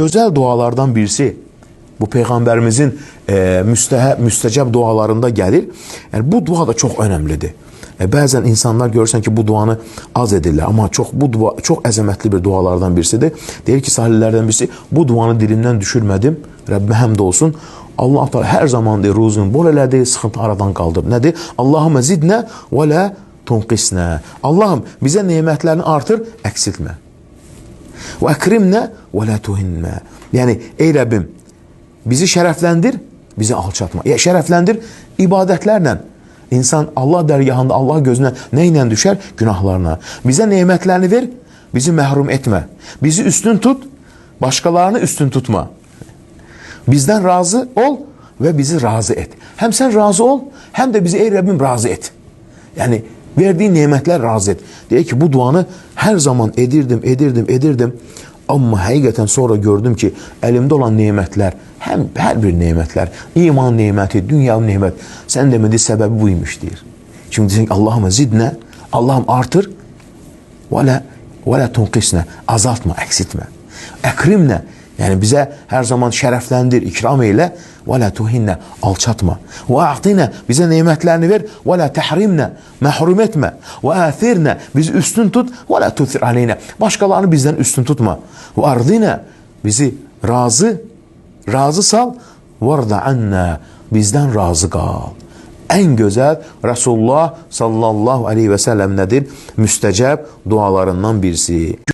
Özel dualardan birisi bu Peygamberimizin müstecab dualarında gelir. Yani bu dua da çok önemlidir. Bazen insanlar görürsen ki bu duanı az edirler ama bu dua çok əzəmətli bir dualardan birisidir. Deyir ki sahillerden birisi bu duanı dilimden düşürmedim. Rabbime həmd olsun. Allah Teala her zaman deyir ruzunu bol elədi, sıxıntı aradan kaldır. Nedir? Allahümme zidne ve la tunqisne. Allah'ım bize nimetlerini artır, eksiltme. Ve ekrimne ve la tuhinne. Yani ey Rabbim bizi şərəfləndir, bizi alçatma. Ya şərəfləndir ibadetlerle. İnsan Allah dergahında Allah gözüne neyle düşer? Günahlarına. Bize nimetlerini ver, bizi məhrum etme. Bizi üstün tut, başkalarını üstün tutma. Bizden razı ol ve bizi razı et. Hem sen razı ol, hem de bizi ey Rabbim razı et. Yani verdiğin nimetler razı et. Diye ki bu duanı her zaman edirdim. Ama həqiqətən sonra gördüm ki elimde olan nimetler, her bir nimetler, iman nimeti, dünya nimet, sen demedi sebebi buymuş deyir. Şimdi diyecek Allahümme zidne, Allah'ım artır, ve la tunqisne, azaltma, eksiltme. Ekrimne, yani bize her zaman şərəfləndir, ikram eyle, ve la tuhinne, alçatma. Ve a'tine, bize nimetlerini ver, ve la tehrimne, mahrum etme. Ve athirne, bizi üstün tut, ve la tuthir aleyne, başkalarını bizden üstün tutma. Ve ardine, bizi razı sal, varda anna, bizden razı kal. En güzel Resulullah sallallahu aleyhi ve sellem nedir? Müstecab dualarından birisi.